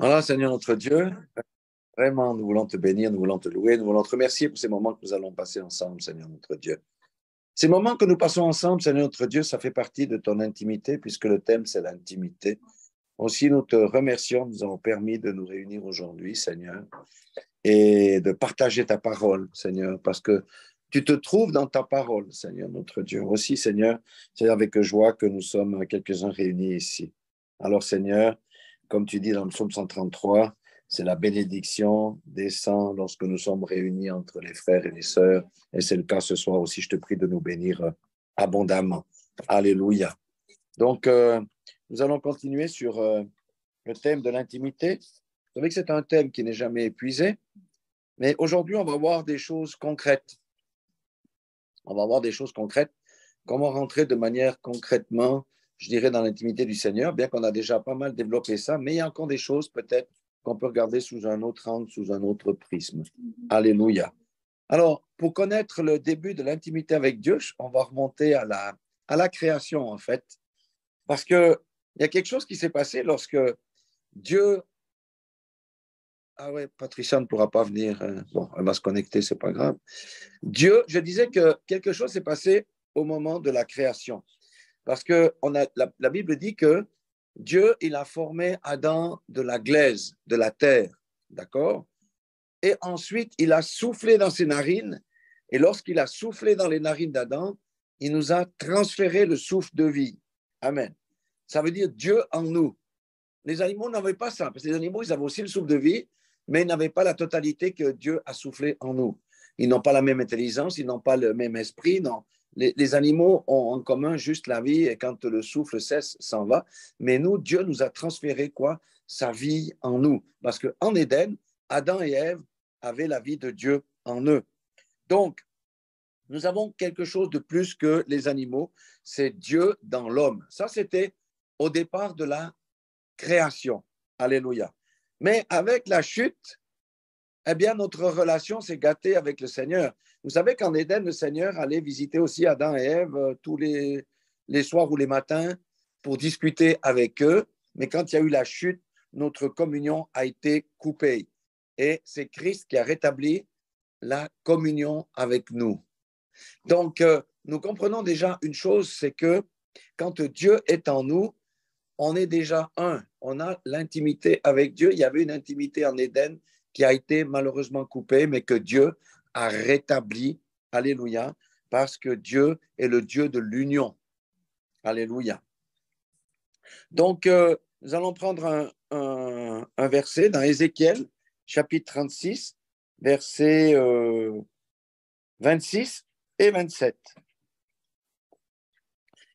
Alors, Seigneur notre Dieu, vraiment, nous voulons te bénir, nous voulons te louer, nous voulons te remercier pour ces moments que nous allons passer ensemble, Seigneur notre Dieu. Ces moments que nous passons ensemble, Seigneur notre Dieu, ça fait partie de ton intimité, puisque le thème, c'est l'intimité. Aussi, nous te remercions, nous avons permis de nous réunir aujourd'hui, Seigneur, et de partager ta parole, Seigneur, parce que tu te trouves dans ta parole, Seigneur notre Dieu. Aussi, Seigneur, c'est avec joie que nous sommes quelques-uns réunis ici. Alors, Seigneur, comme tu dis dans le psaume 133, c'est la bénédiction descend lorsque nous sommes réunis entre les frères et les sœurs. Et c'est le cas ce soir aussi. Je te prie de nous bénir abondamment. Alléluia. Donc, nous allons continuer sur le thème de l'intimité. Vous savez que c'est un thème qui n'est jamais épuisé. Mais aujourd'hui, on va voir des choses concrètes. On va voir des choses concrètes. Comment rentrer de manière concrètement, je dirais, dans l'intimité du Seigneur, bien qu'on a déjà pas mal développé ça, mais il y a encore des choses peut-être qu'on peut regarder sous un autre angle, sous un autre prisme. Alléluia. Alors, pour connaître le début de l'intimité avec Dieu, on va remonter à la création, en fait. Parce qu'il y a quelque chose qui s'est passé lorsque Dieu... Ah ouais, Patricia ne pourra pas venir. Bon, elle va se connecter, c'est pas grave. Dieu, je disais que quelque chose s'est passé au moment de la création. Parce que la Bible dit que Dieu, il a formé Adam de la glaise, de la terre. D'accord? Et ensuite, il a soufflé dans ses narines. Et lorsqu'il a soufflé dans les narines d'Adam, il nous a transféré le souffle de vie. Amen. Ça veut dire Dieu en nous. Les animaux n'avaient pas ça, parce que les animaux, ils avaient aussi le souffle de vie, mais ils n'avaient pas la totalité que Dieu a soufflé en nous. Ils n'ont pas la même intelligence, ils n'ont pas le même esprit, non. Les animaux ont en commun juste la vie, et quand le souffle cesse, s'en va. Mais nous, Dieu nous a transféré quoi? Sa vie en nous. Parce qu'en Éden, Adam et Ève avaient la vie de Dieu en eux. Donc, nous avons quelque chose de plus que les animaux, c'est Dieu dans l'homme. Ça, c'était au départ de la création. Alléluia. Mais avec la chute, eh bien, notre relation s'est gâtée avec le Seigneur. Vous savez qu'en Éden, le Seigneur allait visiter aussi Adam et Ève tous les soirs ou les matins pour discuter avec eux. Mais quand il y a eu la chute, notre communion a été coupée. Et c'est Christ qui a rétabli la communion avec nous. Donc, nous comprenons déjà une chose, c'est que quand Dieu est en nous, on est déjà un. On a l'intimité avec Dieu. Il y avait une intimité en Éden qui a été malheureusement coupée, mais que Dieu a rétabli. Alléluia. Parce que Dieu est le Dieu de l'union. Alléluia. Donc, nous allons prendre un verset dans Ézéchiel, chapitre 36, versets 26 et 27.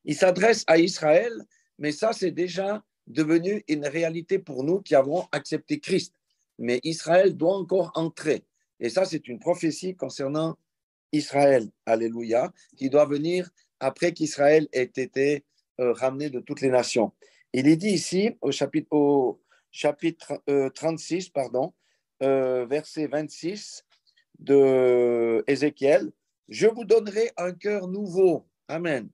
Il s'adresse à Israël, mais ça, c'est déjà devenu une réalité pour nous qui avons accepté Christ. Mais Israël doit encore entrer. Et ça, c'est une prophétie concernant Israël, alléluia, qui doit venir après qu'Israël ait été ramené de toutes les nations. Il est dit ici, au chapitre 36, verset 26 de Ézéchiel, « Je vous donnerai un cœur nouveau. » Amen.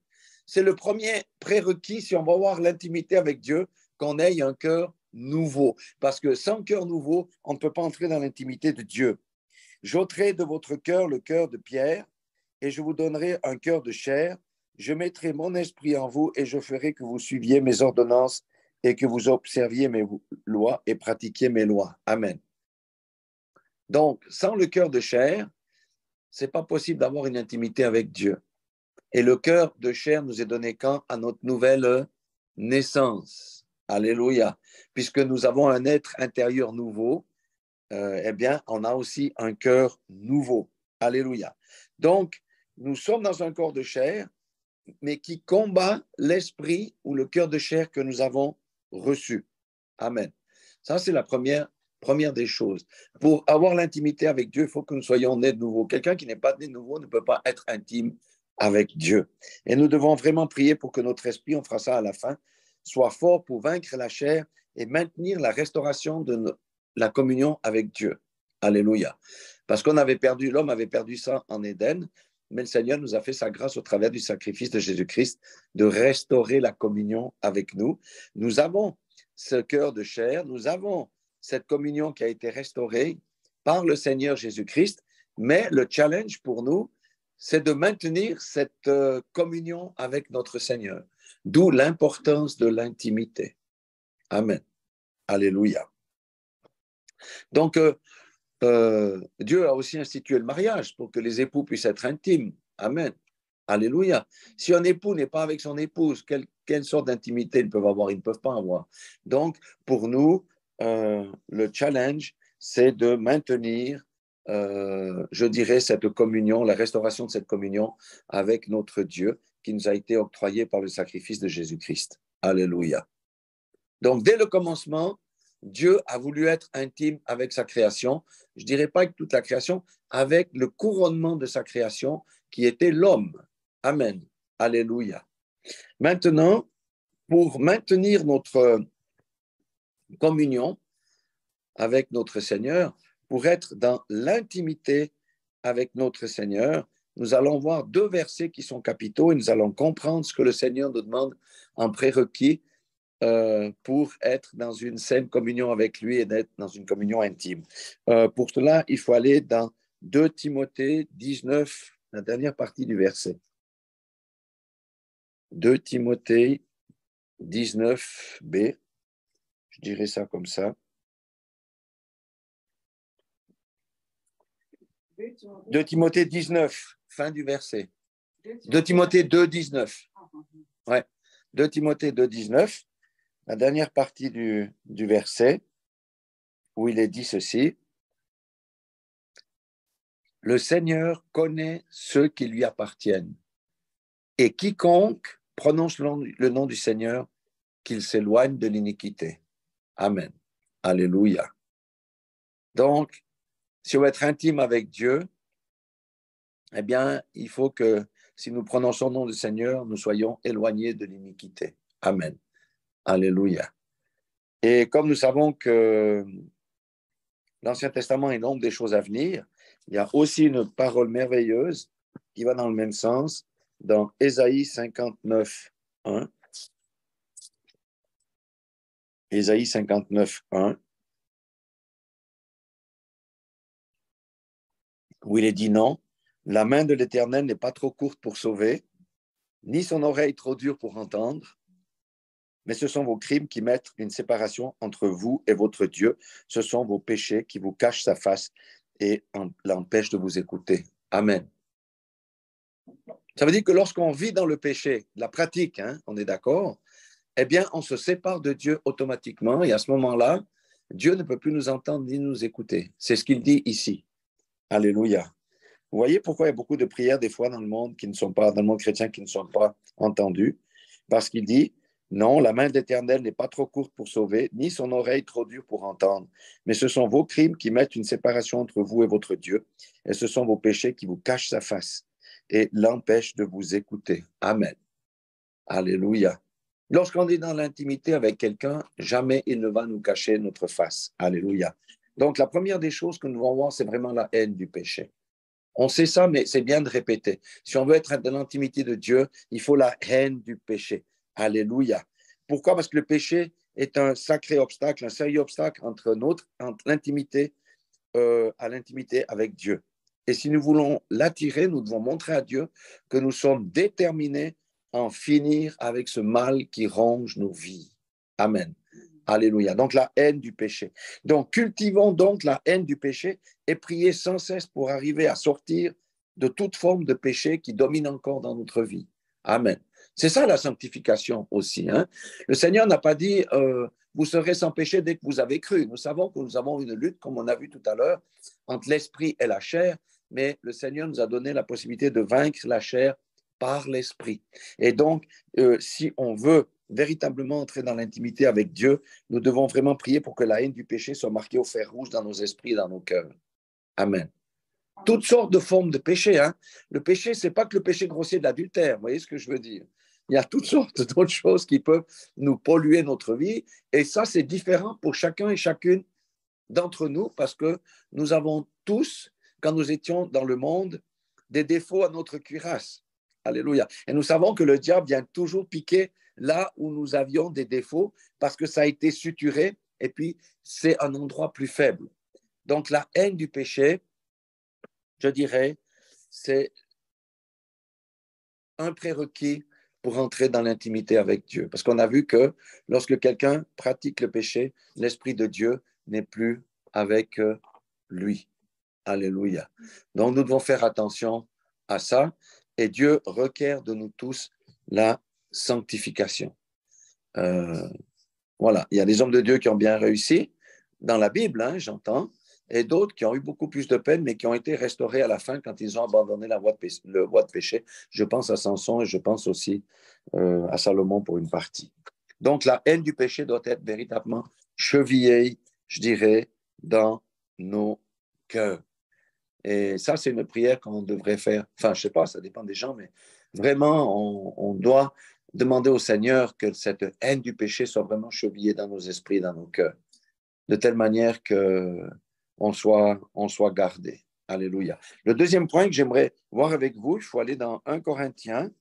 C'est le premier prérequis, si on va avoir l'intimité avec Dieu, qu'on ait un cœur nouveau. Parce que sans cœur nouveau, on ne peut pas entrer dans l'intimité de Dieu. J'ôterai de votre cœur le cœur de pierre et je vous donnerai un cœur de chair. Je mettrai mon esprit en vous et je ferai que vous suiviez mes ordonnances et que vous observiez mes lois et pratiquiez mes lois. Amen. Donc, sans le cœur de chair, ce n'est pas possible d'avoir une intimité avec Dieu. Et le cœur de chair nous est donné quand? À notre nouvelle naissance. Alléluia. Puisque nous avons un être intérieur nouveau, eh bien, on a aussi un cœur nouveau. Alléluia. Donc, nous sommes dans un corps de chair, mais qui combat l'esprit ou le cœur de chair que nous avons reçu. Amen. Ça, c'est la première des choses. Pour avoir l'intimité avec Dieu, il faut que nous soyons nés de nouveau. Quelqu'un qui n'est pas né de nouveau ne peut pas être intime avec Dieu. Et nous devons vraiment prier pour que notre esprit, on fera ça à la fin, soit fort pour vaincre la chair et maintenir la restauration de la communion avec Dieu. Alléluia. Parce qu'on avait perdu, l'homme avait perdu ça en Éden, mais le Seigneur nous a fait sa grâce au travers du sacrifice de Jésus-Christ de restaurer la communion avec nous. Nous avons ce cœur de chair, nous avons cette communion qui a été restaurée par le Seigneur Jésus-Christ, mais le challenge pour nous, c'est de maintenir cette communion avec notre Seigneur. D'où l'importance de l'intimité. Amen. Alléluia. Donc, Dieu a aussi institué le mariage pour que les époux puissent être intimes. Amen. Alléluia. Si un époux n'est pas avec son épouse, quelle sorte d'intimité ils peuvent avoir? Ils ne peuvent pas avoir. Donc, pour nous, le challenge, c'est de maintenir, je dirais, cette communion, la restauration de cette communion avec notre Dieu qui nous a été octroyée par le sacrifice de Jésus-Christ. Alléluia. Donc, dès le commencement, Dieu a voulu être intime avec sa création. Je ne dirais pas avec toute la création, avec le couronnement de sa création qui était l'homme. Amen. Alléluia. Maintenant, pour maintenir notre communion avec notre Seigneur, pour être dans l'intimité avec notre Seigneur, nous allons voir deux versets qui sont capitaux et nous allons comprendre ce que le Seigneur nous demande en prérequis pour être dans une saine communion avec lui et d'être dans une communion intime. Pour cela, il faut aller dans 2 Timothée 19, la dernière partie du verset. 2 Timothée 19b, je dirais ça comme ça. 2 Timothée 19, fin du verset. 2 Timothée 2, 19. Ouais. 2 Timothée 2, 19. La dernière partie du verset, où il est dit ceci, « Le Seigneur connaît ceux qui lui appartiennent, et quiconque prononce le nom du Seigneur, qu'il s'éloigne de l'iniquité. » Amen. Alléluia. Donc, si on veut être intime avec Dieu, eh bien, il faut que, si nous prononçons le nom du Seigneur, nous soyons éloignés de l'iniquité. Amen. Alléluia. Et comme nous savons que l'Ancien Testament est l'ombre des choses à venir, il y a aussi une parole merveilleuse qui va dans le même sens dans Ésaïe 59, 1. Ésaïe 59, 1, où il est dit non, la main de l'Éternel n'est pas trop courte pour sauver, ni son oreille trop dure pour entendre, mais ce sont vos crimes qui mettent une séparation entre vous et votre Dieu. Ce sont vos péchés qui vous cachent sa face et l'empêchent de vous écouter. Amen. Ça veut dire que lorsqu'on vit dans le péché, la pratique, on est d'accord, eh bien, on se sépare de Dieu automatiquement et à ce moment-là, Dieu ne peut plus nous entendre ni nous écouter. C'est ce qu'il dit ici. Alléluia. Vous voyez pourquoi il y a beaucoup de prières des fois dans le monde qui ne sont pas, dans le monde chrétien qui ne sont pas entendues? Parce qu'il dit, non, la main de l'Éternel n'est pas trop courte pour sauver, ni son oreille trop dure pour entendre. Mais ce sont vos crimes qui mettent une séparation entre vous et votre Dieu, et ce sont vos péchés qui vous cachent sa face et l'empêchent de vous écouter. Amen. Alléluia. Lorsqu'on est dans l'intimité avec quelqu'un, jamais il ne va nous cacher notre face. Alléluia. Donc, la première des choses que nous allons voir, c'est vraiment la haine du péché. On sait ça, mais c'est bien de répéter. Si on veut être dans l'intimité de Dieu, il faut la haine du péché. Alléluia. Pourquoi? Parce que le péché est un sacré obstacle, un sérieux obstacle entre l'intimité à l'intimité avec Dieu. Et si nous voulons l'attirer, nous devons montrer à Dieu que nous sommes déterminés à en finir avec ce mal qui ronge nos vies. Amen. Alléluia. Donc, la haine du péché. Donc, cultivons donc la haine du péché et priez sans cesse pour arriver à sortir de toute forme de péché qui domine encore dans notre vie. Amen. C'est ça la sanctification aussi. Le Seigneur n'a pas dit vous serez sans péché dès que vous avez cru. Nous savons que nous avons une lutte, comme on a vu tout à l'heure, entre l'esprit et la chair, mais le Seigneur nous a donné la possibilité de vaincre la chair par l'esprit. Et donc, si on veut véritablement entrer dans l'intimité avec Dieu, nous devons vraiment prier pour que la haine du péché soit marquée au fer rouge dans nos esprits et dans nos cœurs. Amen. Toutes sortes de formes de péché. Le péché, ce n'est pas que le péché grossier de l'adultère. Vous voyez ce que je veux dire? Il y a toutes sortes d'autres choses qui peuvent nous polluer notre vie. Et ça, c'est différent pour chacun et chacune d'entre nous parce que nous avons tous, quand nous étions dans le monde, des défauts à notre cuirasse. Alléluia. Et nous savons que le diable vient toujours piquer là où nous avions des défauts parce que ça a été suturé et puis c'est un endroit plus faible. Donc la haine du péché, je dirais, c'est un prérequis pour entrer dans l'intimité avec Dieu. Parce qu'on a vu que lorsque quelqu'un pratique le péché, l'Esprit de Dieu n'est plus avec lui. Alléluia. Donc nous devons faire attention à ça et Dieu requiert de nous tous la sanctification. Voilà, il y a des hommes de Dieu qui ont bien réussi dans la Bible, hein, j'entends, et d'autres qui ont eu beaucoup plus de peine, mais qui ont été restaurés à la fin quand ils ont abandonné le voie de péché. Je pense à Samson et je pense aussi à Salomon pour une partie. Donc la haine du péché doit être véritablement chevillée, je dirais, dans nos cœurs. Et ça, c'est une prière qu'on devrait faire. Enfin, je ne sais pas, ça dépend des gens, mais vraiment, on doit demander au Seigneur que cette haine du péché soit vraiment chevillée dans nos esprits, dans nos cœurs, de telle manière qu'on soit gardé. Alléluia. Le deuxième point que j'aimerais voir avec vous, il faut aller dans 1 Corinthiens.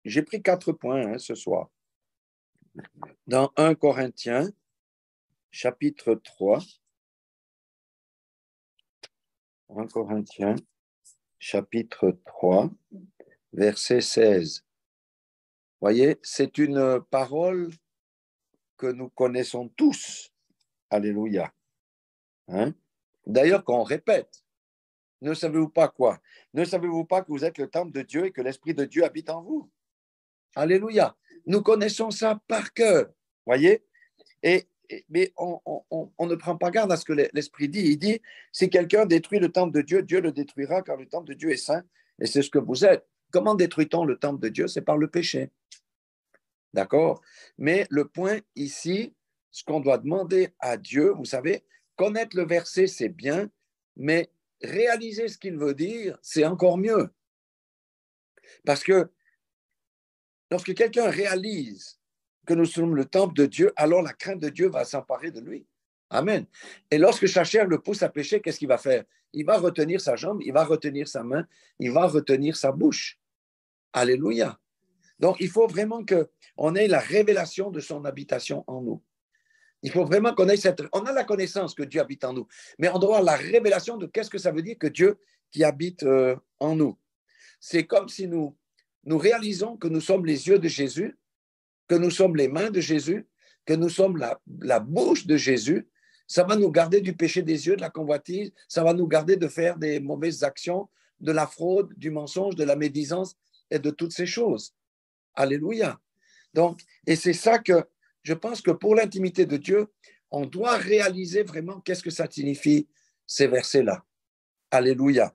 J'ai pris 4 points ce soir. Dans 1 Corinthiens, chapitre 3. 1 Corinthiens, chapitre 3, verset 16. Voyez, c'est une parole que nous connaissons tous. Alléluia. Hein? D'ailleurs, quand on répète, ne savez-vous pas quoi? Ne savez-vous pas que vous êtes le temple de Dieu et que l'Esprit de Dieu habite en vous? Alléluia. Nous connaissons ça par cœur. Voyez? Mais on ne prend pas garde à ce que l'Esprit dit. Il dit, si quelqu'un détruit le temple de Dieu, Dieu le détruira car le temple de Dieu est saint et c'est ce que vous êtes. Comment détruit-on le temple de Dieu? C'est par le péché. D'accord? Mais le point ici, ce qu'on doit demander à Dieu, vous savez, connaître le verset, c'est bien, mais réaliser ce qu'il veut dire, c'est encore mieux. Parce que lorsque quelqu'un réalise que nous sommes le temple de Dieu, alors la crainte de Dieu va s'emparer de lui. Amen. Et lorsque sa chair le pousse à pécher, qu'est-ce qu'il va faire? Il va retenir sa jambe, il va retenir sa main, il va retenir sa bouche. Alléluia. Donc, il faut vraiment qu'on ait la révélation de son habitation en nous. Il faut vraiment qu'on ait On a la connaissance que Dieu habite en nous, mais on doit avoir la révélation de qu'est-ce que ça veut dire que Dieu qui habite en nous. C'est comme si nous réalisons que nous sommes les yeux de Jésus, que nous sommes les mains de Jésus, que nous sommes la bouche de Jésus. Ça va nous garder du péché des yeux, de la convoitise, ça va nous garder de faire des mauvaises actions, de la fraude, du mensonge, de la médisance et de toutes ces choses. Alléluia. Donc, et c'est ça que je pense que pour l'intimité de Dieu, on doit réaliser vraiment qu'est-ce que ça signifie, ces versets-là. Alléluia.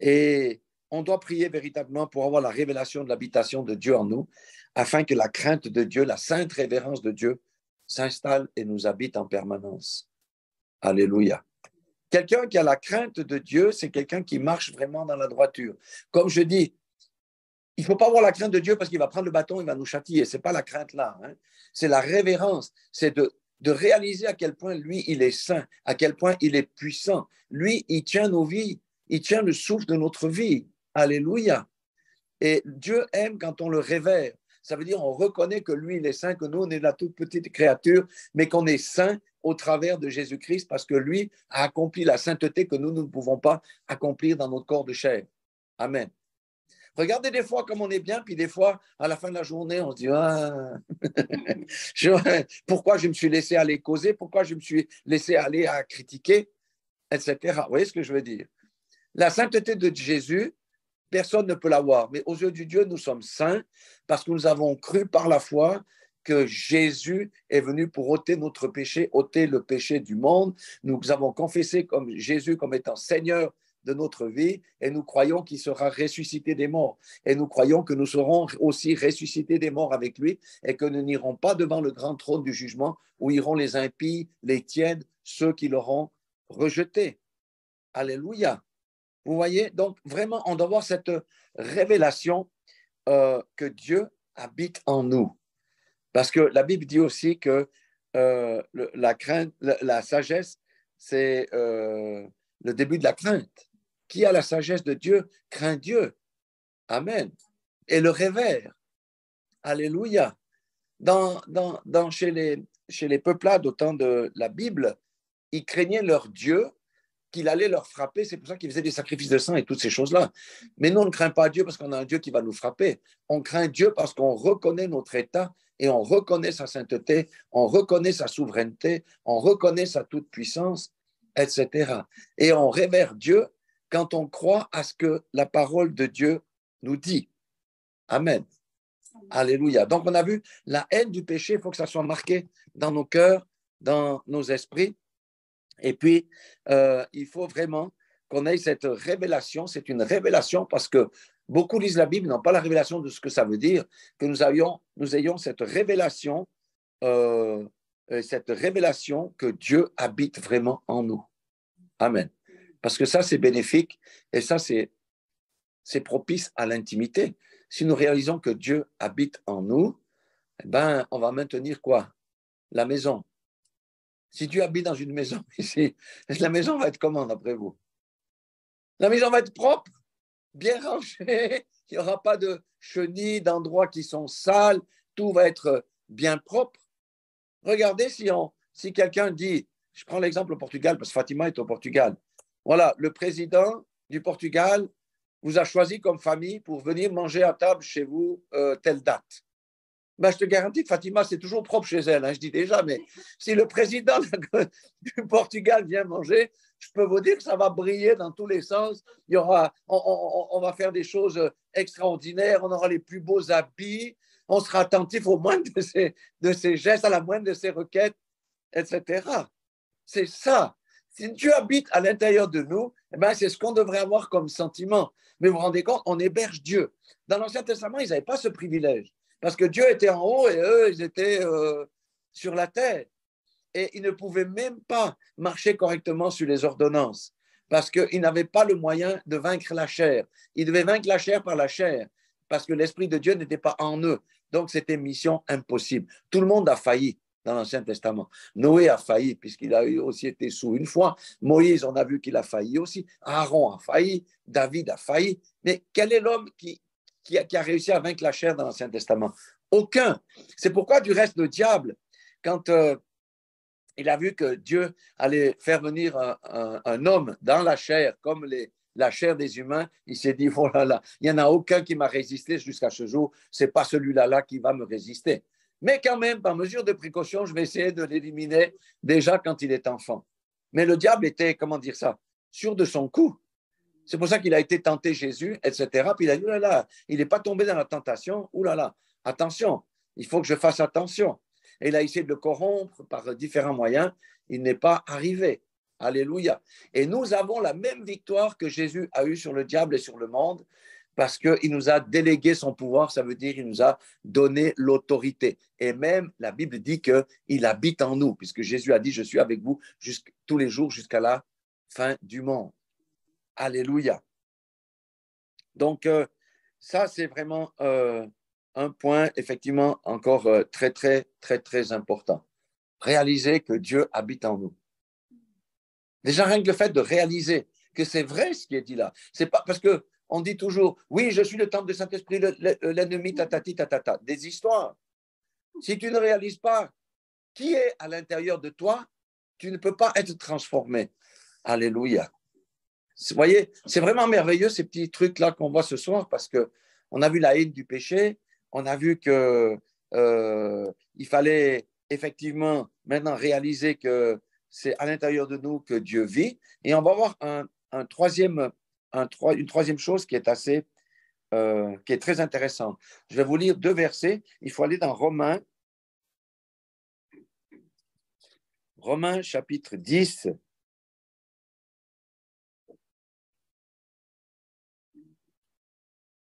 Et on doit prier véritablement pour avoir la révélation de l'habitation de Dieu en nous, afin que la crainte de Dieu, la sainte révérence de Dieu s'installe et nous habite en permanence. Alléluia. Quelqu'un qui a la crainte de Dieu, c'est quelqu'un qui marche vraiment dans la droiture. Comme je dis, il ne faut pas avoir la crainte de Dieu parce qu'il va prendre le bâton, il va nous châtier. Ce n'est pas la crainte là. Hein. C'est la révérence. C'est de réaliser à quel point lui, il est saint, à quel point il est puissant. Lui, il tient nos vies. Il tient le souffle de notre vie. Alléluia. Et Dieu aime quand on le révère. Ça veut dire on reconnaît que lui, il est saint, que nous, on est la toute petite créature, mais qu'on est saint au travers de Jésus-Christ parce que lui a accompli la sainteté que nous ne pouvons pas accomplir dans notre corps de chair. Amen. Regardez des fois comme on est bien, puis des fois, à la fin de la journée, on se dit ah, pourquoi je me suis laissé aller causer, pourquoi je me suis laissé aller à critiquer, etc. Vous voyez ce que je veux dire? La sainteté de Jésus, personne ne peut l'avoir, mais aux yeux de Dieu, nous sommes saints parce que nous avons cru par la foi que Jésus est venu pour ôter notre péché, ôter le péché du monde. Nous avons confessé comme Jésus comme étant Seigneur de notre vie et nous croyons qu'il sera ressuscité des morts. Et nous croyons que nous serons aussi ressuscités des morts avec lui et que nous n'irons pas devant le grand trône du jugement où iront les impies, les tièdes, ceux qui l'auront rejeté. Alléluia. Vous voyez, donc vraiment, on doit avoir cette révélation que Dieu habite en nous. Parce que la Bible dit aussi que la crainte, la sagesse, c'est le début de la crainte. Qui a la sagesse de Dieu craint Dieu. Amen. Et le révère. Alléluia. chez les peuplades au temps de la Bible, ils craignaient leur Dieu, qu'il allait leur frapper. C'est pour ça qu'ils faisaient des sacrifices de sang et toutes ces choses-là. Mais nous, on ne craint pas Dieu parce qu'on a un Dieu qui va nous frapper. On craint Dieu parce qu'on reconnaît notre état et on reconnaît sa sainteté, on reconnaît sa souveraineté, on reconnaît sa toute-puissance, etc. Et on révère Dieu quand on croit à ce que la parole de Dieu nous dit. Amen. Alléluia. Donc, on a vu la haine du péché, il faut que ça soit marqué dans nos cœurs, dans nos esprits. Et puis, il faut vraiment qu'on ait cette révélation. C'est une révélation parce que beaucoup lisent la Bible, n'ont pas la révélation de ce que ça veut dire, que nous ayons cette révélation que Dieu habite vraiment en nous. Amen. Parce que ça, c'est bénéfique et ça, c'est propice à l'intimité. Si nous réalisons que Dieu habite en nous, eh ben, on va maintenir quoi? La maison. Si Dieu habite dans une maison ici, la maison va être comment d'après vous? La maison va être propre, bien rangée, il n'y aura pas de chenilles, d'endroits qui sont sales, tout va être bien propre. Regardez si quelqu'un dit, je prends l'exemple au Portugal, parce que Fatima est au Portugal. Voilà, le président du Portugal vous a choisi comme famille pour venir manger à table chez vous telle date. Ben, je te garantis que Fatima, c'est toujours propre chez elle. Hein, je dis déjà, mais si le président du Portugal vient manger, je peux vous dire que ça va briller dans tous les sens. Il y aura, on va faire des choses extraordinaires, on aura les plus beaux habits, on sera attentif au moindre de ses gestes, à la moindre de ses requêtes, etc. C'est ça. Si Dieu habite à l'intérieur de nous, eh ben, c'est ce qu'on devrait avoir comme sentiment. Mais vous vous rendez compte, on héberge Dieu. Dans l'Ancien Testament, ils n'avaient pas ce privilège. Parce que Dieu était en haut et eux, ils étaient sur la terre. Et ils ne pouvaient même pas marcher correctement sur les ordonnances. Parce qu'ils n'avaient pas le moyen de vaincre la chair. Ils devaient vaincre la chair par la chair. Parce que l'Esprit de Dieu n'était pas en eux. Donc, c'était mission impossible. Tout le monde a failli dans l'Ancien Testament. Noé a failli, puisqu'il a aussi été sous une fois. Moïse, on a vu qu'il a failli aussi. Aaron a failli. David a failli. Mais quel est l'homme qui a réussi à vaincre la chair dans l'Ancien Testament? Aucun. C'est pourquoi, du reste, le diable, quand il a vu que Dieu allait faire venir un homme dans la chair, comme la chair des humains, il s'est dit, oh là là, il n'y en a aucun qui m'a résisté jusqu'à ce jour, ce n'est pas celui-là qui va me résister. Mais quand même, par mesure de précaution, je vais essayer de l'éliminer déjà quand il est enfant. Mais le diable était, comment dire ça, sûr de son coup. C'est pour ça qu'il a été tenté Jésus, etc. Puis il a dit, oh là là, il n'est pas tombé dans la tentation, oh là là, attention, il faut que je fasse attention. Et il a essayé de le corrompre par différents moyens, il n'est pas arrivé. Alléluia. Et nous avons la même victoire que Jésus a eue sur le diable et sur le monde, parce qu'il nous a délégué son pouvoir, ça veut dire qu'il nous a donné l'autorité. Et même la Bible dit qu'il habite en nous, puisque Jésus a dit, je suis avec vous tous les jours jusqu'à la fin du monde. Alléluia. Donc, ça, c'est vraiment un point, effectivement, encore très, très, très, très important. Réaliser que Dieu habite en nous. Déjà, rien que le fait de réaliser que c'est vrai ce qui est dit là. C'est pas parce qu'on dit toujours, oui, je suis le temple du Saint-Esprit, l'ennemi, tatati, tatata. Des histoires. Si tu ne réalises pas qui est à l'intérieur de toi, tu ne peux pas être transformé. Alléluia. Vous voyez, c'est vraiment merveilleux ces petits trucs-là qu'on voit ce soir parce qu'on a vu la haine du péché, on a vu qu'il fallait effectivement maintenant réaliser que c'est à l'intérieur de nous que Dieu vit. Et on va voir une troisième chose qui est qui est très intéressante. Je vais vous lire 2 versets. Il faut aller dans Romains chapitre 10.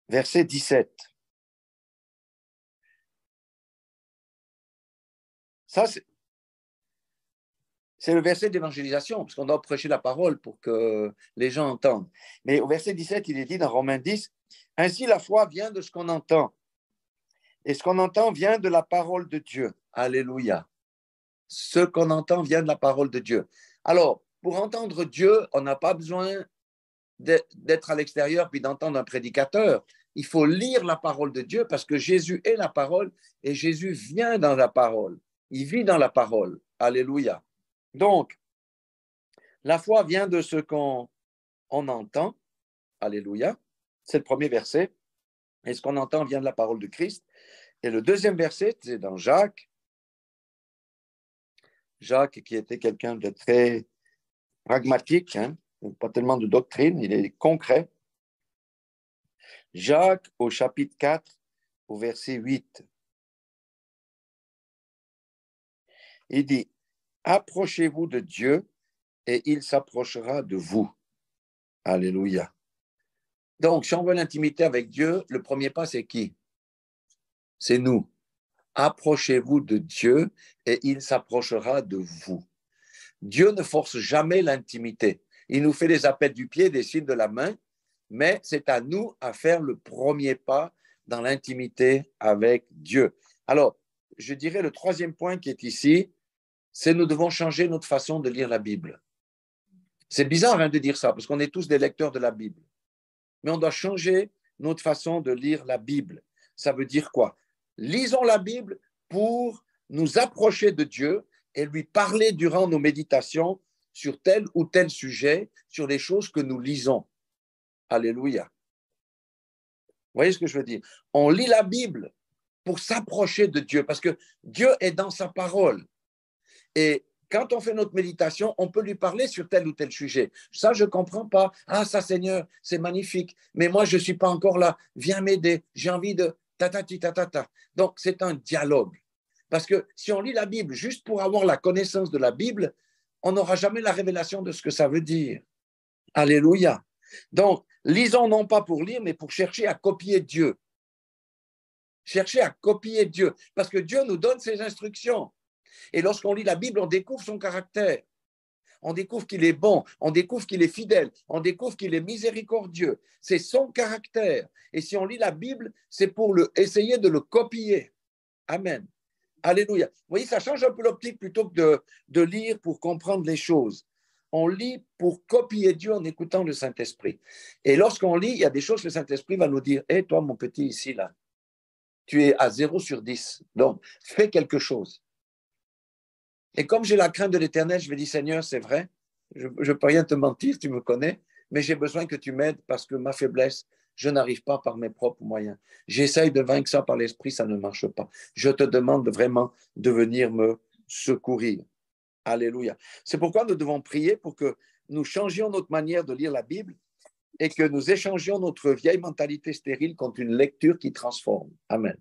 Verset 17. Ça, c'est le verset d'évangélisation, parce qu'on doit prêcher la parole pour que les gens entendent. Mais au verset 17, il est dit dans Romains 10, « Ainsi la foi vient de ce qu'on entend, et ce qu'on entend vient de la parole de Dieu. » Alléluia. Ce qu'on entend vient de la parole de Dieu. Alors, pour entendre Dieu, on n'a pas besoin d'être à l'extérieur puis d'entendre un prédicateur. il faut lire la parole de Dieu parce que Jésus est la parole et Jésus vient dans la parole. Il vit dans la parole. Alléluia. Donc, la foi vient de ce qu'on entend. Alléluia. C'est le premier verset. Et ce qu'on entend vient de la parole de Christ. Et le deuxième verset, c'est dans Jacques. Jacques, qui était quelqu'un de très pragmatique, hein, pas tellement de doctrine, il est concret. Jacques, au chapitre 4, au verset 8. Il dit, approchez-vous de Dieu et il s'approchera de vous. Alléluia. Donc, si on veut l'intimité avec Dieu, le premier pas, c'est qui? C'est nous. Approchez-vous de Dieu et il s'approchera de vous. Dieu ne force jamais l'intimité. Il nous fait des appels du pied, des signes de la main, mais c'est à nous à faire le premier pas dans l'intimité avec Dieu. Alors, je dirais le troisième point qui est ici, c'est nous devons changer notre façon de lire la Bible. C'est bizarre hein, de dire ça, parce qu'on est tous des lecteurs de la Bible. Mais on doit changer notre façon de lire la Bible. Ça veut dire quoi? Lisons la Bible pour nous approcher de Dieu et lui parler durant nos méditations sur tel ou tel sujet, sur les choses que nous lisons. Alléluia. Vous voyez ce que je veux dire? On lit la Bible pour s'approcher de Dieu, parce que Dieu est dans sa parole. Et quand on fait notre méditation, on peut lui parler sur tel ou tel sujet. Ça, je ne comprends pas. Ah, ça, Seigneur, c'est magnifique. Mais moi, je ne suis pas encore là. Viens m'aider. J'ai envie de ta. Donc, c'est un dialogue. Parce que si on lit la Bible juste pour avoir la connaissance de la Bible, on n'aura jamais la révélation de ce que ça veut dire. Alléluia. Donc, lisons non pas pour lire, mais pour chercher à copier Dieu. Chercher à copier Dieu. Parce que Dieu nous donne ses instructions. Et lorsqu'on lit la Bible, on découvre son caractère. On découvre qu'il est bon, on découvre qu'il est fidèle, on découvre qu'il est miséricordieux. C'est son caractère. Et si on lit la Bible, c'est pour essayer de le copier. Amen. Alléluia. Vous voyez, ça change un peu l'optique plutôt que de lire pour comprendre les choses. On lit pour copier Dieu en écoutant le Saint-Esprit. Et lorsqu'on lit, il y a des choses que le Saint-Esprit va nous dire. Hé, toi, mon petit, ici, là, tu es à 0/10. Donc, fais quelque chose. Et comme j'ai la crainte de l'Éternel, je vais dire, Seigneur, c'est vrai, je ne peux rien te mentir, tu me connais, mais j'ai besoin que tu m'aides parce que ma faiblesse, je n'arrive pas par mes propres moyens. J'essaye de vaincre ça par l'Esprit, ça ne marche pas. Je te demande vraiment de venir me secourir. Alléluia. C'est pourquoi nous devons prier pour que nous changions notre manière de lire la Bible et que nous échangions notre vieille mentalité stérile contre une lecture qui transforme. Amen.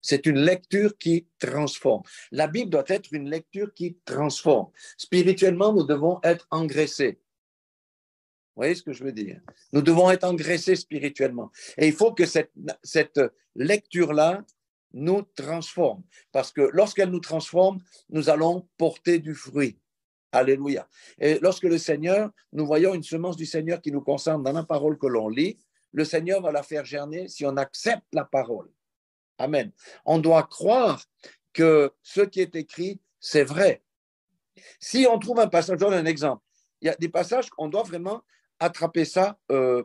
C'est une lecture qui transforme. La Bible doit être une lecture qui transforme. Spirituellement, nous devons être engraissés. Vous voyez ce que je veux dire? Nous devons être engraissés spirituellement. Et il faut que cette lecture-là nous transforme. Parce que lorsqu'elle nous transforme, nous allons porter du fruit. Alléluia. Et lorsque le Seigneur, nous voyons une semence du Seigneur qui nous concerne dans la parole que l'on lit, le Seigneur va la faire germer si on accepte la parole. Amen. On doit croire que ce qui est écrit, c'est vrai. Si on trouve un passage, je donne un exemple. Il y a des passages qu'on doit vraiment attraper ça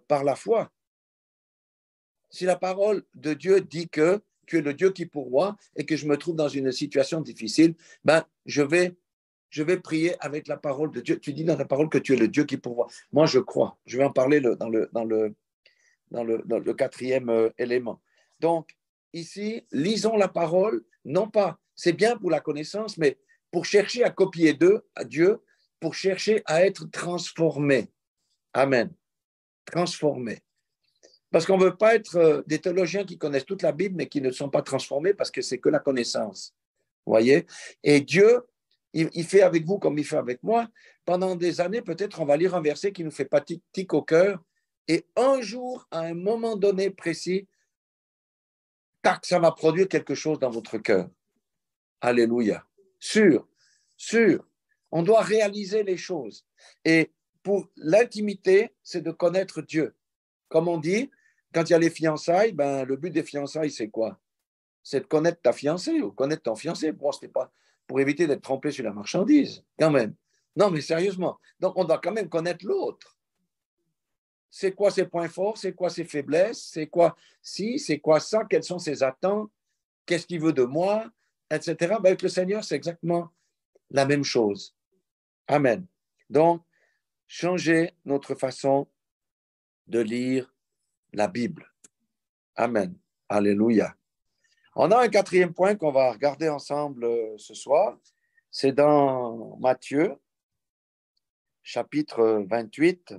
par la foi. Si la parole de Dieu dit que tu es le Dieu qui pourvoit et que je me trouve dans une situation difficile, ben, je vais prier avec la parole de Dieu. Tu dis dans ta parole que tu es le Dieu qui pourvoit. Moi, je crois. Je vais en parler dans le quatrième élément. Donc, ici, lisons la parole, non pas, c'est bien pour la connaissance, mais pour chercher à copier Dieu, pour chercher à être transformé. Amen. Transformé. Parce qu'on ne veut pas être des théologiens qui connaissent toute la Bible, mais qui ne sont pas transformés parce que c'est que la connaissance. Vous voyez? Et Dieu, il fait avec vous comme il fait avec moi. Pendant des années, peut-être, on va lire un verset qui nous fait pas tic au cœur. Et un jour, à un moment donné précis, tac, ça va produire quelque chose dans votre cœur. Alléluia. Sûr. On doit réaliser les choses. Et pour l'intimité, c'est de connaître Dieu. Comme on dit, quand il y a les fiançailles, ben, le but des fiançailles, c'est quoi? C'est de connaître ta fiancée ou connaître ton fiancé. Bon, ce n'est pas pour éviter d'être trompé sur la marchandise, quand même. Non, mais sérieusement. Donc, on doit quand même connaître l'autre. c'est quoi ses points forts, c'est quoi ses faiblesses, c'est quoi ci, c'est quoi ça, quelles sont ses attentes, qu'est-ce qu'il veut de moi, etc. Ben, avec le Seigneur, c'est exactement la même chose. Amen. Donc, changer notre façon de lire la Bible. Amen. Alléluia. On a un quatrième point qu'on va regarder ensemble ce soir. C'est dans Matthieu, chapitre 28.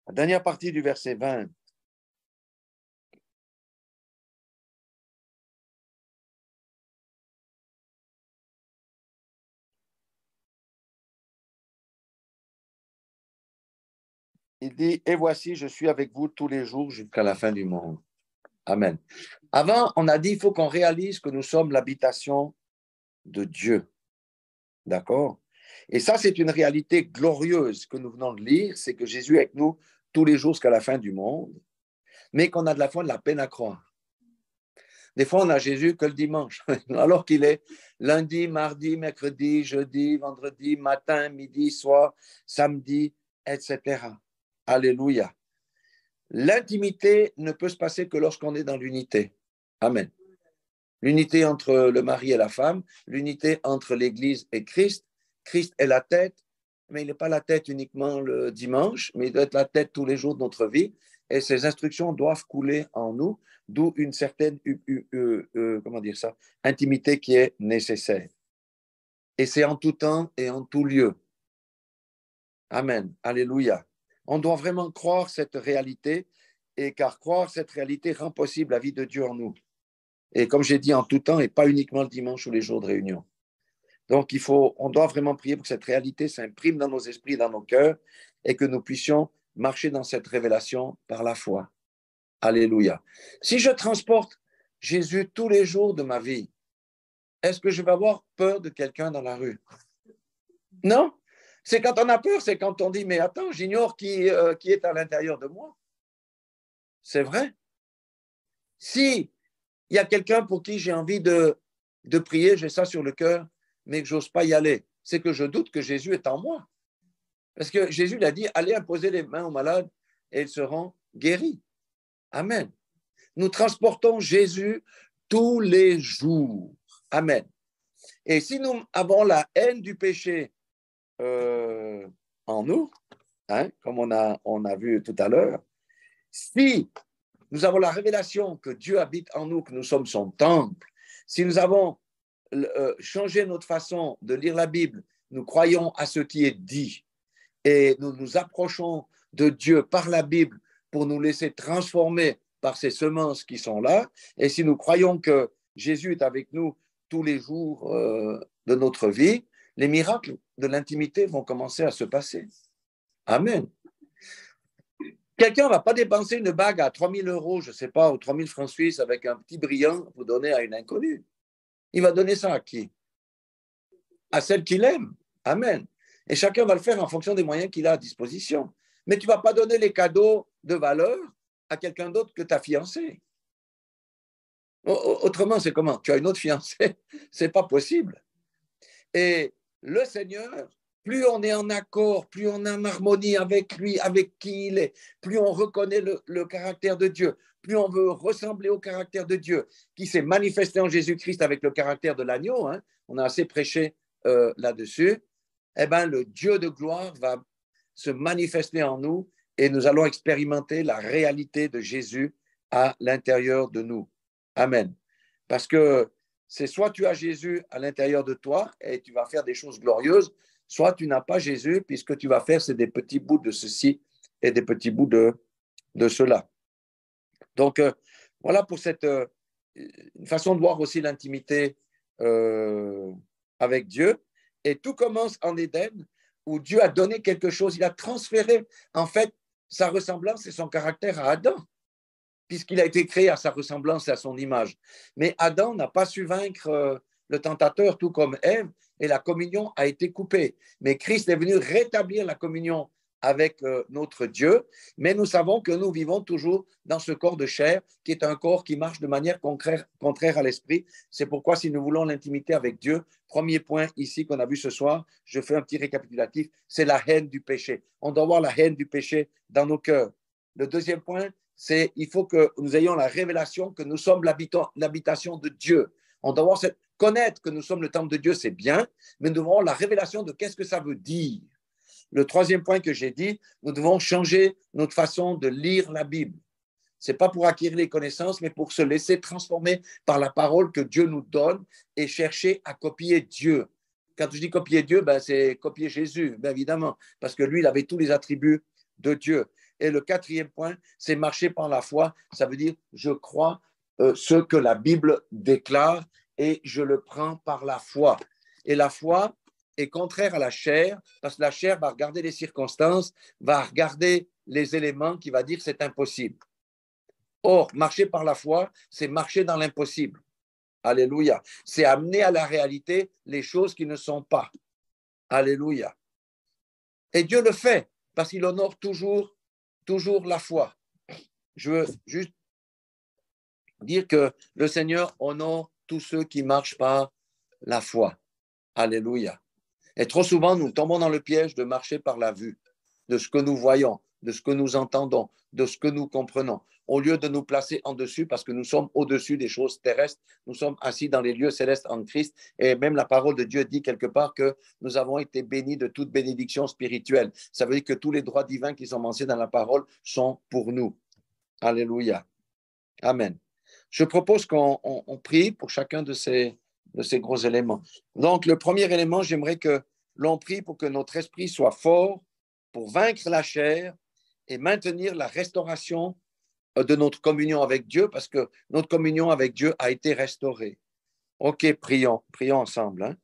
La dernière partie du verset 20. Il dit, et voici, je suis avec vous tous les jours jusqu'à la fin du monde. Amen. Avant, on a dit, il faut qu'on réalise que nous sommes l'habitation de Dieu. D'accord? Et ça, c'est une réalité glorieuse que nous venons de lire, c'est que Jésus est avec nous tous les jours jusqu'à la fin du monde, mais qu'on a de la foi de la peine à croire. Des fois, on a Jésus que le dimanche, alors qu'il est lundi, mardi, mercredi, jeudi, vendredi, matin, midi, soir, samedi, etc. Alléluia. L'intimité ne peut se passer que lorsqu'on est dans l'unité. Amen. L'unité entre le mari et la femme, l'unité entre l'Église et Christ. Christ est la tête, mais il n'est pas la tête uniquement le dimanche, mais il doit être la tête tous les jours de notre vie. Et ces instructions doivent couler en nous, d'où une certaine comment dire ça, intimité qui est nécessaire. Et c'est en tout temps et en tout lieu. Amen. Alléluia. On doit vraiment croire cette réalité, et car croire cette réalité rend possible la vie de Dieu en nous. Et comme j'ai dit, en tout temps, et pas uniquement le dimanche ou les jours de réunion. Donc, on doit vraiment prier pour que cette réalité s'imprime dans nos esprits, dans nos cœurs, et que nous puissions marcher dans cette révélation par la foi. Alléluia. Si je transporte Jésus tous les jours de ma vie, est-ce que je vais avoir peur de quelqu'un dans la rue? Non. C'est quand on a peur, c'est quand on dit, mais attends, j'ignore qui est à l'intérieur de moi. C'est vrai. Si il y a quelqu'un pour qui j'ai envie de prier, j'ai ça sur le cœur, mais que je n'ose pas y aller, c'est que je doute que Jésus est en moi. Parce que Jésus l'a dit, allez imposer les mains aux malades et ils seront guéris. Amen. Nous transportons Jésus tous les jours. Amen. Et si nous avons la haine du péché en nous, hein, comme on a vu tout à l'heure, si nous avons la révélation que Dieu habite en nous, que nous sommes son temple, si nous avons changé notre façon de lire la Bible, nous croyons à ce qui est dit et nous nous approchons de Dieu par la Bible pour nous laisser transformer par ces semences qui sont là, et si nous croyons que Jésus est avec nous tous les jours de notre vie, les miracles de l'intimité vont commencer à se passer. Amen. Quelqu'un ne va pas dépenser une bague à 3 000 euros, je ne sais pas, ou 3 000 francs suisses avec un petit brillant pour donner à une inconnue. Il va donner ça à qui? À celle qu'il aime. Amen. Et chacun va le faire en fonction des moyens qu'il a à disposition. Mais tu ne vas pas donner les cadeaux de valeur à quelqu'un d'autre que ta fiancée. Autrement, c'est comment? Tu as une autre fiancée? Ce n'est pas possible. Et le Seigneur, plus on est en accord, plus on est en harmonie avec lui, avec qui il est, plus on reconnaît le caractère de Dieu, plus on veut ressembler au caractère de Dieu, qui s'est manifesté en Jésus-Christ avec le caractère de l'agneau, hein, on a assez prêché là-dessus, eh bien, le Dieu de gloire va se manifester en nous et nous allons expérimenter la réalité de Jésus à l'intérieur de nous. Amen. Parce que c'est soit tu as Jésus à l'intérieur de toi et tu vas faire des choses glorieuses, soit tu n'as pas Jésus, puisque tu vas faire, c'est des petits bouts de ceci et des petits bouts de cela. Donc, voilà pour cette une façon de voir aussi l'intimité avec Dieu. Et tout commence en Éden, où Dieu a donné quelque chose, il a transféré, en fait, sa ressemblance et son caractère à Adam, puisqu'il a été créé à sa ressemblance et à son image. Mais Adam n'a pas su vaincre le tentateur, tout comme Ève, et la communion a été coupée. Mais Christ est venu rétablir la communion avec notre Dieu, mais nous savons que nous vivons toujours dans ce corps de chair qui est un corps qui marche de manière contraire à l'esprit. C'est pourquoi si nous voulons l'intimité avec Dieu, premier point ici qu'on a vu ce soir, je fais un petit récapitulatif, c'est la haine du péché. On doit avoir la haine du péché dans nos cœurs. Le deuxième point, c'est il faut que nous ayons la révélation que nous sommes l'habitation de Dieu. On doit connaître que nous sommes le temple de Dieu, c'est bien, mais nous devons avoir la révélation de qu'est-ce que ça veut dire. Le troisième point que j'ai dit, nous devons changer notre façon de lire la Bible. Ce n'est pas pour acquérir les connaissances, mais pour se laisser transformer par la parole que Dieu nous donne et chercher à copier Dieu. Quand je dis copier Dieu, c'est copier Jésus, bien évidemment, parce que lui, il avait tous les attributs de Dieu. Et le quatrième point, c'est marcher par la foi. Ça veut dire, je crois ce que la Bible déclare et je le prends par la foi. Et la foi est contraire à la chair, parce que la chair va regarder les circonstances, va regarder les éléments qui va dire c'est impossible. Or, marcher par la foi, c'est marcher dans l'impossible. Alléluia. C'est amener à la réalité les choses qui ne sont pas. Alléluia. Et Dieu le fait, parce qu'il honore toujours la foi. Je veux juste dire que le Seigneur honore tous ceux qui marchent par la foi. Alléluia. Et trop souvent, nous tombons dans le piège de marcher par la vue, de ce que nous voyons, de ce que nous entendons, de ce que nous comprenons, au lieu de nous placer en dessus, parce que nous sommes au-dessus des choses terrestres, nous sommes assis dans les lieux célestes en Christ, et même la parole de Dieu dit quelque part que nous avons été bénis de toute bénédiction spirituelle. Ça veut dire que tous les droits divins qui sont mentionnés dans la parole sont pour nous. Alléluia. Amen. Je propose qu'on prie pour chacun de ces gros éléments. Donc, le premier élément, j'aimerais que l'on prie pour que notre esprit soit fort, pour vaincre la chair et maintenir la restauration de notre communion avec Dieu, parce que notre communion avec Dieu a été restaurée. OK, prions ensemble. Hein?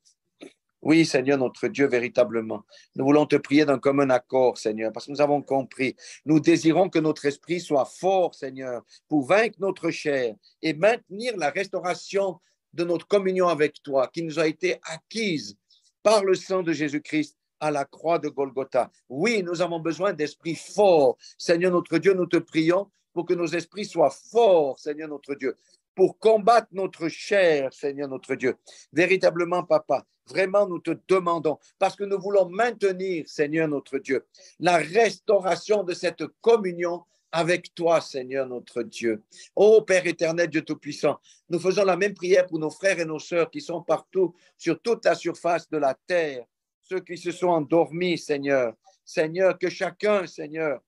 Oui, Seigneur, notre Dieu, véritablement. Nous voulons te prier d'un commun accord, Seigneur, parce que nous avons compris. Nous désirons que notre esprit soit fort, Seigneur, pour vaincre notre chair et maintenir la restauration de notre communion avec toi, qui nous a été acquise par le sang de Jésus-Christ à la croix de Golgotha. Oui, nous avons besoin d'esprits forts. Seigneur, notre Dieu, nous te prions pour que nos esprits soient forts, Seigneur, notre Dieu, pour combattre notre chair, Seigneur, notre Dieu. Véritablement, Papa, vraiment, nous te demandons, parce que nous voulons maintenir, Seigneur notre Dieu, la restauration de cette communion avec toi, Seigneur notre Dieu. Ô Père éternel, Dieu Tout-Puissant, nous faisons la même prière pour nos frères et nos sœurs qui sont partout, sur toute la surface de la terre, ceux qui se sont endormis, Seigneur. Seigneur, que chacun, Seigneur,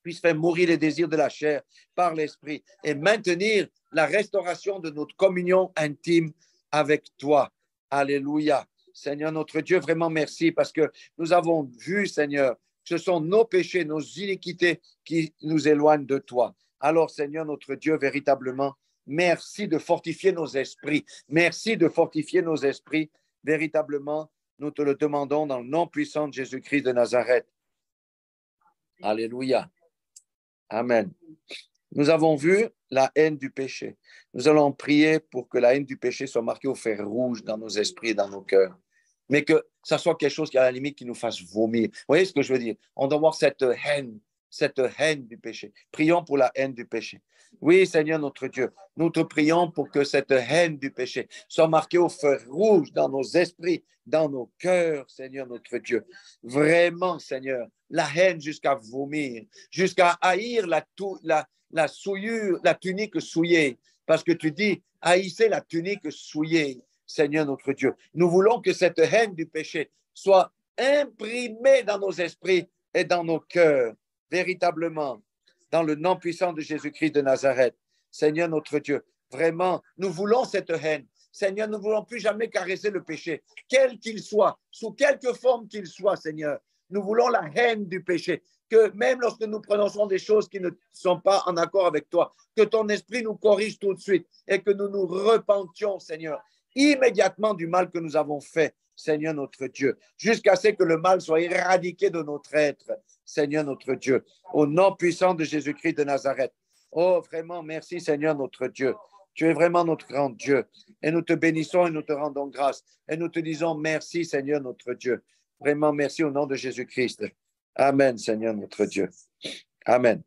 puisse faire mourir les désirs de la chair par l'esprit et maintenir la restauration de notre communion intime avec toi. Alléluia. Seigneur notre Dieu, vraiment merci parce que nous avons vu, Seigneur, que ce sont nos péchés, nos iniquités qui nous éloignent de toi. Alors, Seigneur notre Dieu, véritablement, merci de fortifier nos esprits. Merci de fortifier nos esprits. Véritablement, nous te le demandons dans le nom puissant de Jésus-Christ de Nazareth. Alléluia. Amen. Nous avons vu la haine du péché. Nous allons prier pour que la haine du péché soit marquée au fer rouge dans nos esprits et dans nos cœurs. Mais que ça soit quelque chose qui, à la limite, qui nous fasse vomir. Vous voyez ce que je veux dire? On doit avoir cette haine du péché. Prions pour la haine du péché. Oui, Seigneur notre Dieu, nous te prions pour que cette haine du péché soit marquée au fer rouge dans nos esprits, dans nos cœurs, Seigneur notre Dieu. Vraiment, Seigneur, la haine jusqu'à vomir, jusqu'à haïr la souillure, la tunique souillée. Parce que tu dis, haïssez la tunique souillée, Seigneur notre Dieu. Nous voulons que cette haine du péché soit imprimée dans nos esprits et dans nos cœurs, véritablement, dans le nom puissant de Jésus-Christ de Nazareth. Seigneur notre Dieu, vraiment, nous voulons cette haine. Seigneur, nous ne voulons plus jamais caresser le péché, quel qu'il soit, sous quelque forme qu'il soit, Seigneur. Nous voulons la haine du péché, que même lorsque nous prononçons des choses qui ne sont pas en accord avec toi, que ton esprit nous corrige tout de suite et que nous nous repentions, Seigneur, immédiatement du mal que nous avons fait, Seigneur notre Dieu, jusqu'à ce que le mal soit éradiqué de notre être, Seigneur notre Dieu, au nom puissant de Jésus-Christ de Nazareth. Oh, vraiment, merci, Seigneur notre Dieu. Tu es vraiment notre grand Dieu. Et nous te bénissons et nous te rendons grâce. Et nous te disons merci, Seigneur notre Dieu. Vraiment, merci au nom de Jésus-Christ. Amen, Seigneur notre Dieu. Amen.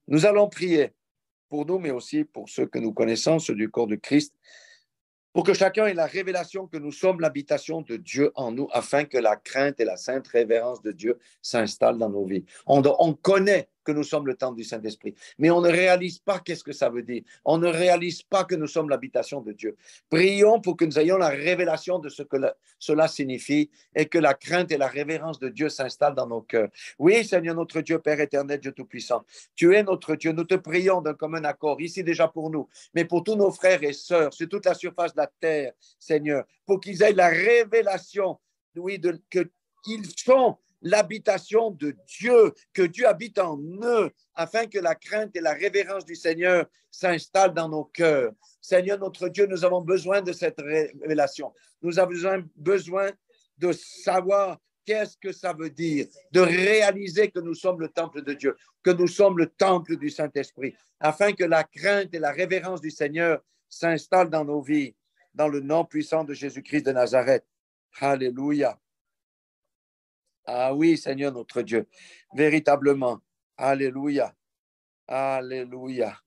Nous allons prier pour nous, mais aussi pour ceux que nous connaissons, ceux du corps de Christ, pour que chacun ait la révélation que nous sommes l'habitation de Dieu en nous, afin que la crainte et la sainte révérence de Dieu s'installent dans nos vies. On connaît que nous sommes le temple du Saint-Esprit, mais on ne réalise pas qu'est-ce que ça veut dire. On ne réalise pas que nous sommes l'habitation de Dieu. Prions pour que nous ayons la révélation de ce que cela signifie et que la crainte et la révérence de Dieu s'installent dans nos cœurs. Oui, Seigneur notre Dieu, Père éternel, Dieu Tout-Puissant, tu es notre Dieu. Nous te prions d'un commun accord, ici déjà pour nous, mais pour tous nos frères et sœurs, sur toute la surface de la terre, Seigneur, pour qu'ils aient la révélation, oui, qu'ils sont l'habitation de Dieu, que Dieu habite en eux, afin que la crainte et la révérence du Seigneur s'installent dans nos cœurs. Seigneur notre Dieu, nous avons besoin de cette révélation. Nous avons besoin de savoir qu'est-ce que ça veut dire, de réaliser que nous sommes le temple de Dieu, que nous sommes le temple du Saint-Esprit, afin que la crainte et la révérence du Seigneur s'installent dans nos vies, dans le nom puissant de Jésus-Christ de Nazareth. Alléluia. Ah oui, Seigneur notre Dieu, véritablement. Alléluia. Alléluia.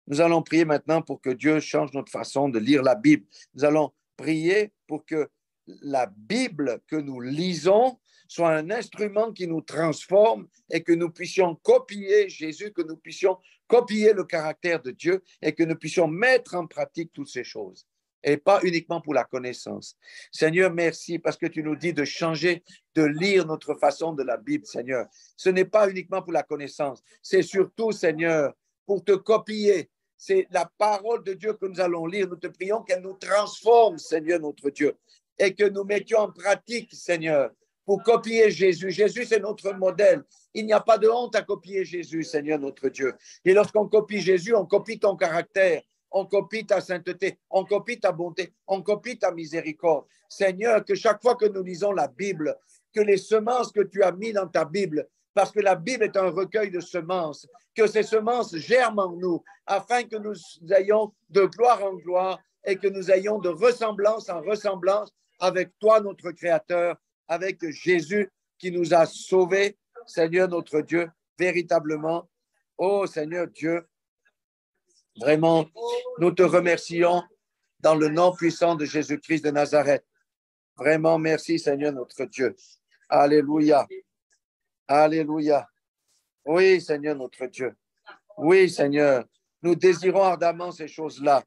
Nous allons prier maintenant pour que Dieu change notre façon de lire la Bible. Nous allons prier pour que la Bible que nous lisons soit un instrument qui nous transforme et que nous puissions copier Jésus, que nous puissions copier le caractère de Dieu et que nous puissions mettre en pratique toutes ces choses. Et pas uniquement pour la connaissance. Seigneur, merci parce que tu nous dis de changer, de lire notre façon de la Bible, Seigneur. Ce n'est pas uniquement pour la connaissance, c'est surtout, Seigneur, pour te copier. C'est la parole de Dieu que nous allons lire. Nous te prions qu'elle nous transforme, Seigneur, notre Dieu, et que nous mettions en pratique, Seigneur, pour copier Jésus. Jésus, c'est notre modèle. Il n'y a pas de honte à copier Jésus, Seigneur, notre Dieu. Et lorsqu'on copie Jésus, on copie ton caractère. On copie ta sainteté, on copie ta bonté, on copie ta miséricorde. Seigneur, que chaque fois que nous lisons la Bible, que les semences que tu as mises dans ta Bible, parce que la Bible est un recueil de semences, que ces semences germent en nous, afin que nous ayons de gloire en gloire et que nous ayons de ressemblance en ressemblance avec toi, notre Créateur, avec Jésus qui nous a sauvés, Seigneur notre Dieu, véritablement. Oh Seigneur Dieu, vraiment, nous te remercions dans le nom puissant de Jésus-Christ de Nazareth. Vraiment, merci Seigneur notre Dieu. Alléluia. Alléluia. Oui, Seigneur notre Dieu. Oui, Seigneur. Nous désirons ardemment ces choses-là.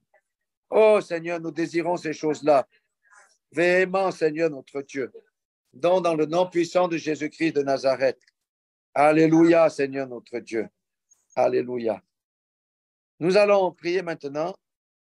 Oh, Seigneur, nous désirons ces choses-là. Véhément, Seigneur notre Dieu. Donc, dans le nom puissant de Jésus-Christ de Nazareth. Alléluia, Seigneur notre Dieu. Alléluia. Nous allons prier maintenant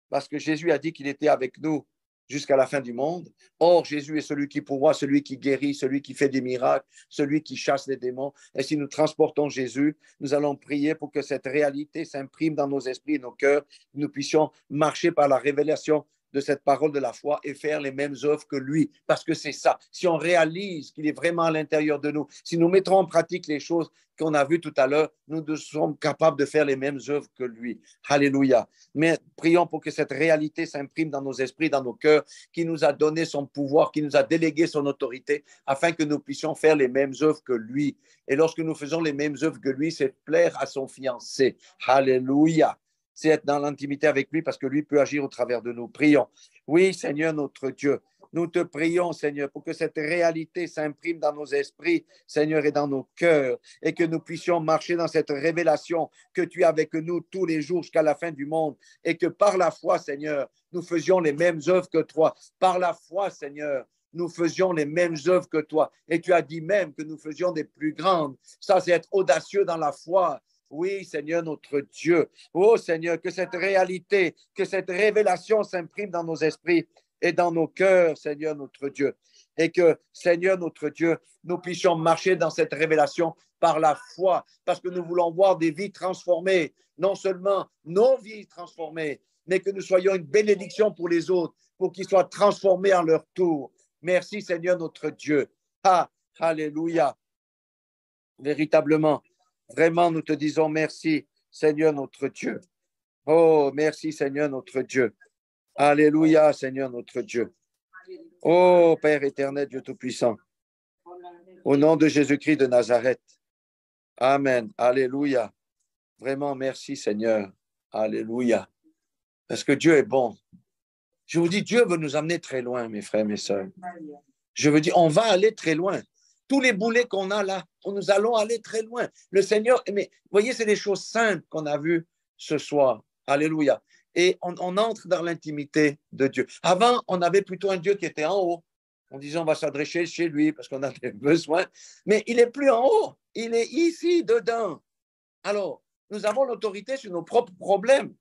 parce que Jésus a dit qu'il était avec nous jusqu'à la fin du monde. Or, Jésus est celui qui pourvoit, celui qui guérit, celui qui fait des miracles, celui qui chasse les démons. Et si nous transportons Jésus, nous allons prier pour que cette réalité s'imprime dans nos esprits et nos cœurs, que nous puissions marcher par la révélation de cette parole de la foi et faire les mêmes œuvres que lui, parce que c'est ça. Si on réalise qu'il est vraiment à l'intérieur de nous, si nous mettrons en pratique les choses qu'on a vues tout à l'heure, nous sommes capables de faire les mêmes œuvres que lui. Alléluia. Mais prions pour que cette réalité s'imprime dans nos esprits, dans nos cœurs, qui nous a donné son pouvoir, qui nous a délégué son autorité, afin que nous puissions faire les mêmes œuvres que lui. Et lorsque nous faisons les mêmes œuvres que lui, c'est plaire à son fiancé. Alléluia. C'est être dans l'intimité avec lui parce que lui peut agir au travers de nous. Prions. Oui, Seigneur notre Dieu, nous te prions, Seigneur, pour que cette réalité s'imprime dans nos esprits, Seigneur, et dans nos cœurs, et que nous puissions marcher dans cette révélation que tu es avec nous tous les jours jusqu'à la fin du monde, et que par la foi, Seigneur, nous faisions les mêmes œuvres que toi. Par la foi, Seigneur, nous faisions les mêmes œuvres que toi. Et tu as dit même que nous faisions des plus grandes. Ça, c'est être audacieux dans la foi. Oui, Seigneur notre Dieu. Oh Seigneur, que cette réalité, que cette révélation s'imprime dans nos esprits et dans nos cœurs, Seigneur notre Dieu. Et que, Seigneur notre Dieu, nous puissions marcher dans cette révélation par la foi, parce que nous voulons voir des vies transformées, non seulement nos vies transformées, mais que nous soyons une bénédiction pour les autres, pour qu'ils soient transformés en leur tour. Merci, Seigneur notre Dieu. Ah, alléluia. Véritablement. Vraiment, nous te disons merci, Seigneur notre Dieu. Oh, merci, Seigneur notre Dieu. Alléluia, Seigneur notre Dieu. Oh, Père éternel, Dieu Tout-Puissant. Au nom de Jésus-Christ de Nazareth. Amen. Alléluia. Vraiment, merci Seigneur. Alléluia. Parce que Dieu est bon. Je vous dis, Dieu veut nous amener très loin, mes frères, mes sœurs. Je veux dire, on va aller très loin. Tous les boulets qu'on a là, nous allons aller très loin. Le Seigneur, mais vous voyez, c'est des choses simples qu'on a vues ce soir. Alléluia. Et on entre dans l'intimité de Dieu. Avant, on avait plutôt un Dieu qui était en haut. On disait, on va s'adresser chez lui parce qu'on a des besoins. Mais il n'est plus en haut. Il est ici, dedans. Alors, nous avons l'autorité sur nos propres problèmes.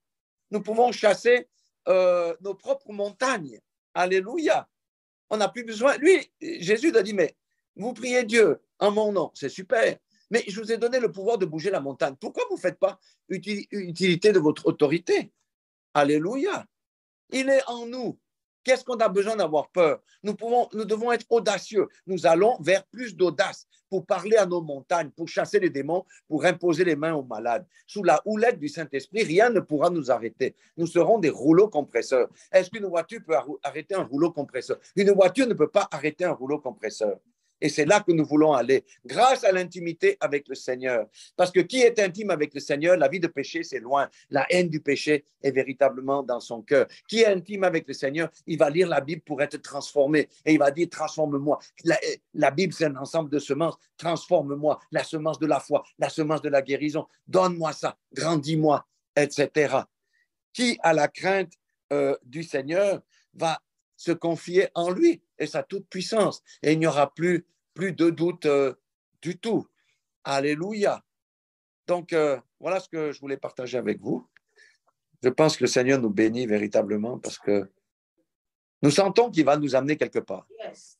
Nous pouvons chasser nos propres montagnes. Alléluia. On n'a plus besoin. Lui, Jésus a dit, mais vous priez Dieu en mon nom, c'est super. Mais je vous ai donné le pouvoir de bouger la montagne. Pourquoi vous ne faites pas utilité de votre autorité? Alléluia. Il est en nous. Qu'est-ce qu'on a besoin d'avoir peur? Nous devons être audacieux. Nous allons vers plus d'audace pour parler à nos montagnes, pour chasser les démons, pour imposer les mains aux malades. Sous la houlette du Saint-Esprit, rien ne pourra nous arrêter. Nous serons des rouleaux compresseurs. Est-ce qu'une voiture peut arrêter un rouleau compresseur? Une voiture ne peut pas arrêter un rouleau compresseur. Et c'est là que nous voulons aller, grâce à l'intimité avec le Seigneur. Parce que qui est intime avec le Seigneur, la vie de péché, c'est loin. La haine du péché est véritablement dans son cœur. Qui est intime avec le Seigneur, il va lire la Bible pour être transformé. Et il va dire, transforme-moi. La Bible, c'est un ensemble de semences. Transforme-moi. La semence de la foi, la semence de la guérison. Donne-moi ça. Grandis-moi, etc. Qui a la crainte du Seigneur va se confier en lui et sa toute-puissance. Et il n'y aura plus de doute du tout. Alléluia. Donc, voilà ce que je voulais partager avec vous. Je pense que le Seigneur nous bénit véritablement parce que nous sentons qu'il va nous amener quelque part. Yes.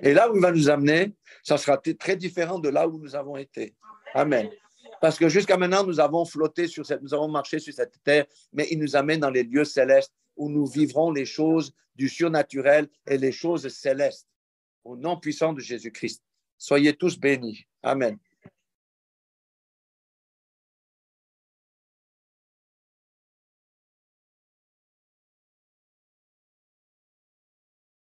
Et là où il va nous amener, ça sera très différent de là où nous avons été. Amen. Parce que jusqu'à maintenant, nous avons flotté nous avons marché sur cette terre, mais il nous amène dans les lieux célestes où nous vivrons les choses du surnaturel et les choses célestes. Au nom puissant de Jésus-Christ. Soyez tous bénis. Amen.